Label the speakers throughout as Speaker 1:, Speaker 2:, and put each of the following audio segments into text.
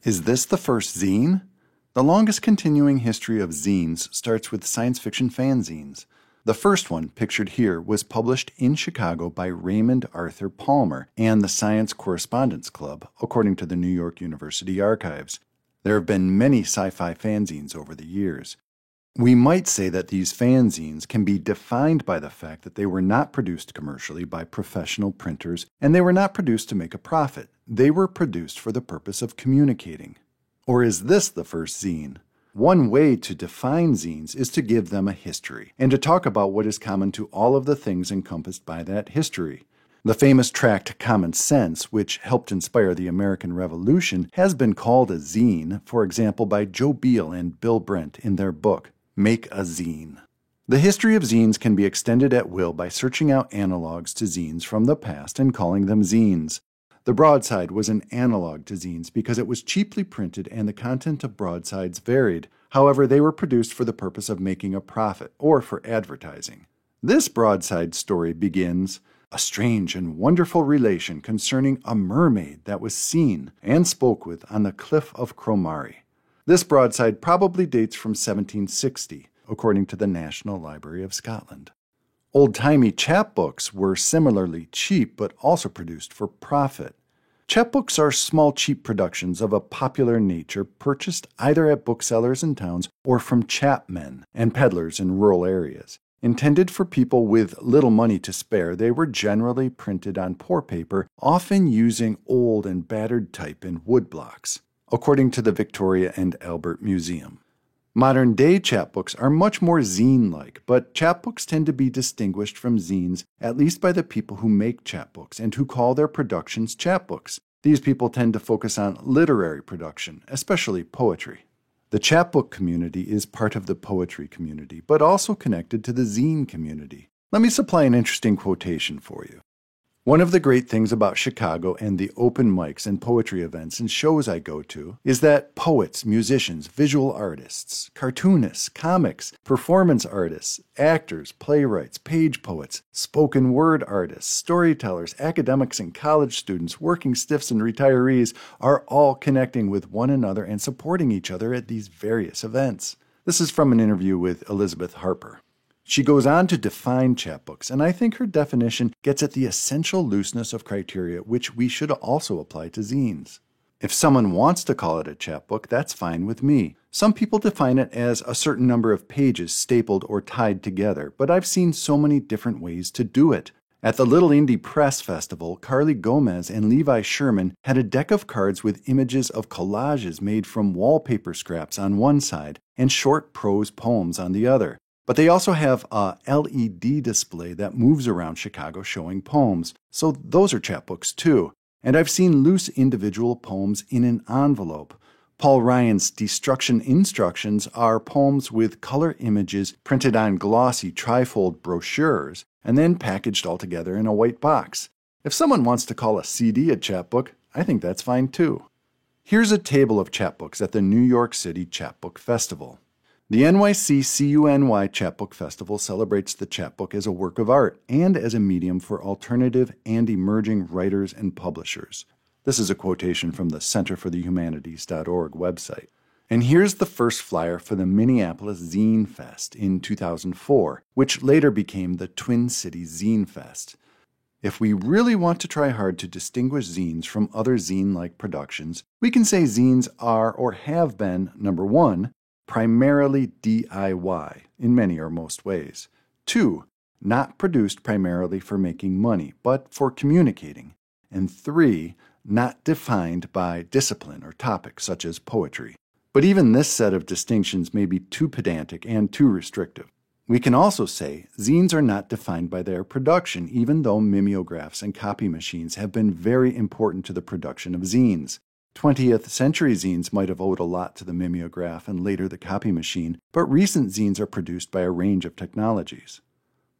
Speaker 1: Is this the first zine? The longest continuing history of zines starts with science fiction fanzines. The first one, pictured here, was published in Chicago by Raymond Arthur Palmer and the Science Correspondence Club, according to the New York University Archives. There have been many sci-fi fanzines over the years. We might say that these fanzines can be defined by the fact that they were not produced commercially by professional printers, and they were not produced to make a profit. They were produced for the purpose of communicating. Or is this the first zine? One way to define zines is to give them a history, and to talk about what is common to all of the things encompassed by that history. The famous tract Common Sense, which helped inspire the American Revolution, has been called a zine, for example, by Joe Beal and Bill Brent in their book, Make a Zine. The history of zines can be extended at will by searching out analogs to zines from the past and calling them zines. The broadside was an analog to zines because it was cheaply printed and the content of broadsides varied. However, they were produced for the purpose of making a profit or for advertising. This broadside story begins, "A strange and wonderful relation concerning a mermaid that was seen and spoke with on the cliff of Cromarty." This broadside probably dates from 1760, according to the National Library of Scotland. Old-timey chapbooks were similarly cheap but also produced for profit. Chapbooks are small, cheap productions of a popular nature purchased either at booksellers in towns or from chapmen and peddlers in rural areas. Intended for people with little money to spare, they were generally printed on poor paper, often using old and battered type in woodblocks, according to the Victoria and Albert Museum. Modern-day chapbooks are much more zine-like, but chapbooks tend to be distinguished from zines, at least by the people who make chapbooks and who call their productions chapbooks. These people tend to focus on literary production, especially poetry. The chapbook community is part of the poetry community, but also connected to the zine community. Let me supply an interesting quotation for you. One of the great things about Chicago and the open mics and poetry events and shows I go to is that poets, musicians, visual artists, cartoonists, comics, performance artists, actors, playwrights, page poets, spoken word artists, storytellers, academics and college students, working stiffs and retirees are all connecting with one another and supporting each other at these various events. This is from an interview with Elizabeth Harper. She goes on to define chapbooks, and I think her definition gets at the essential looseness of criteria which we should also apply to zines. If someone wants to call it a chapbook, that's fine with me. Some people define it as a certain number of pages stapled or tied together, but I've seen so many different ways to do it. At the Little Indie Press Festival, Carly Gomez and Levi Sherman had a deck of cards with images of collages made from wallpaper scraps on one side and short prose poems on the other. But they also have a LED display that moves around Chicago showing poems, so those are chapbooks too. And I've seen loose individual poems in an envelope. Paul Ryan's Destruction Instructions are poems with color images printed on glossy trifold brochures and then packaged all together in a white box. If someone wants to call a CD a chapbook, I think that's fine too. Here's a table of chapbooks at the New York City Chapbook Festival. The NYC CUNY Chapbook Festival celebrates the chapbook as a work of art and as a medium for alternative and emerging writers and publishers. This is a quotation from the CenterForTheHumanities.org website. And here's the first flyer for the Minneapolis Zine Fest in 2004, which later became the Twin Cities Zine Fest. If we really want to try hard to distinguish zines from other zine-like productions, we can say zines are or have been, number one, primarily DIY in many or most ways. 2. Not produced primarily for making money, but for communicating. And 3. Not defined by discipline or topic such as poetry. But even this set of distinctions may be too pedantic and too restrictive. We can also say zines are not defined by their production, even though mimeographs and copy machines have been very important to the production of zines. 20th century zines might have owed a lot to the mimeograph and later the copy machine, but recent zines are produced by a range of technologies.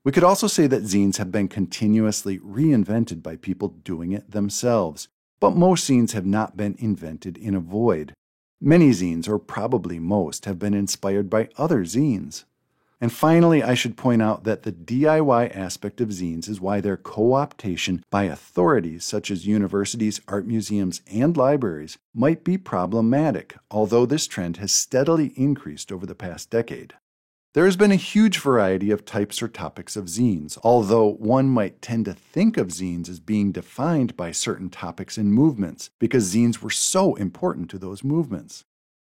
Speaker 1: We could also say that zines have been continuously reinvented by people doing it themselves, but most zines have not been invented in a void. Many zines, or probably most, have been inspired by other zines. And finally, I should point out that the DIY aspect of zines is why their co-optation by authorities such as universities, art museums, and libraries might be problematic, although this trend has steadily increased over the past decade. There has been a huge variety of types or topics of zines, although one might tend to think of zines as being defined by certain topics and movements, because zines were so important to those movements.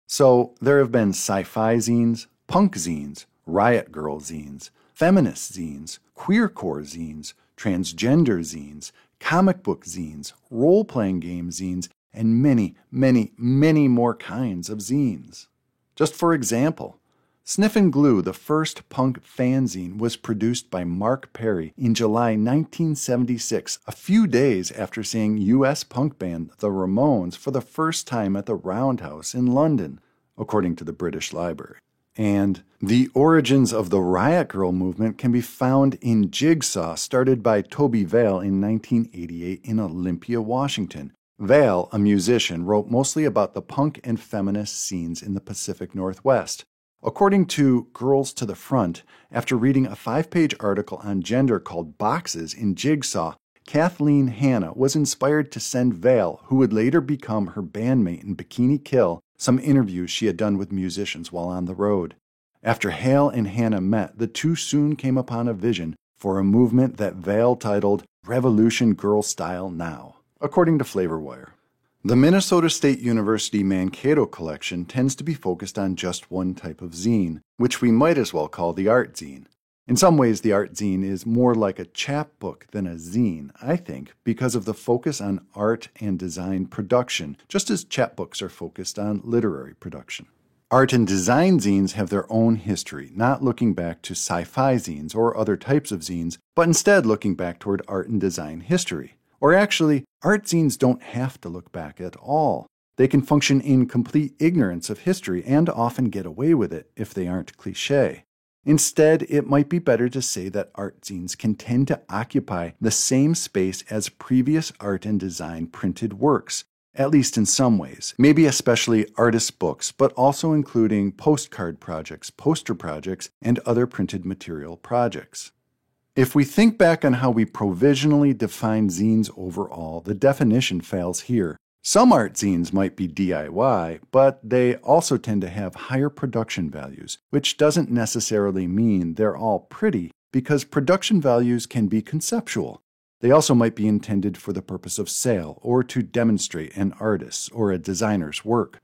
Speaker 1: So there have been sci-fi zines, punk zines, riot girl zines, feminist zines, queercore zines, transgender zines, comic book zines, role-playing game zines, and many, many, many more kinds of zines. Just for example, Sniffin' Glue, the first punk fanzine, was produced by Mark Perry in July 1976, a few days after seeing U.S. punk band The Ramones for the first time at the Roundhouse in London, according to the British Library. And the origins of the Riot Girl movement can be found in Jigsaw, started by Toby Vale in 1988 in Olympia, Washington. Vale, a musician, wrote mostly about the punk and feminist scenes in the Pacific Northwest. According to Girls to the Front, after reading a 5-page article on gender called Boxes in Jigsaw, Kathleen Hanna was inspired to send Vale, who would later become her bandmate in Bikini Kill, some interviews she had done with musicians while on the road. After Hale and Hanna met, the two soon came upon a vision for a movement that Vale titled Revolution Girl Style Now, according to FlavorWire. The Minnesota State University Mankato collection tends to be focused on just one type of zine, which we might as well call the art zine. In some ways, the art zine is more like a chapbook than a zine, I think, because of the focus on art and design production, just as chapbooks are focused on literary production. Art and design zines have their own history, not looking back to sci-fi zines or other types of zines, but instead looking back toward art and design history. Or actually, art zines don't have to look back at all. They can function in complete ignorance of history and often get away with it if they aren't cliché. Instead, it might be better to say that art zines can tend to occupy the same space as previous art and design printed works, at least in some ways, maybe especially artist books, but also including postcard projects, poster projects, and other printed material projects. If we think back on how we provisionally define zines overall, the definition fails here. Some art zines might be DIY, but they also tend to have higher production values, which doesn't necessarily mean they're all pretty, because production values can be conceptual. They also might be intended for the purpose of sale or to demonstrate an artist's or a designer's work.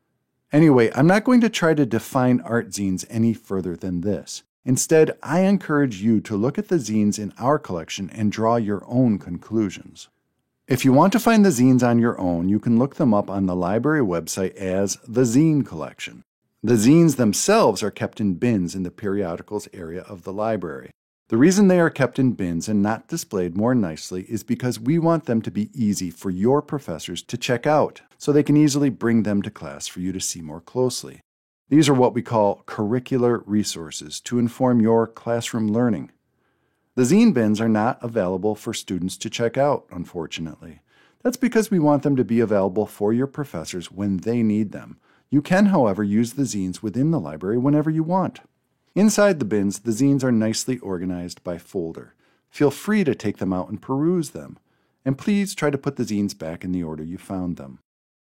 Speaker 1: Anyway, I'm not going to try to define art zines any further than this. Instead, I encourage you to look at the zines in our collection and draw your own conclusions. If you want to find the zines on your own, you can look them up on the library website as the Zine Collection. The zines themselves are kept in bins in the periodicals area of the library. The reason they are kept in bins and not displayed more nicely is because we want them to be easy for your professors to check out, so they can easily bring them to class for you to see more closely. These are what we call curricular resources to inform your classroom learning. The zine bins are not available for students to check out, unfortunately. That's because we want them to be available for your professors when they need them. You can, however, use the zines within the library whenever you want. Inside the bins, the zines are nicely organized by folder. Feel free to take them out and peruse them. And please try to put the zines back in the order you found them.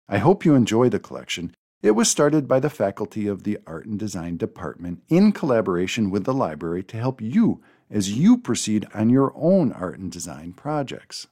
Speaker 1: I hope you enjoy the collection. It was started by the faculty of the Art and Design Department in collaboration with the library to help you as you proceed on your own art and design projects.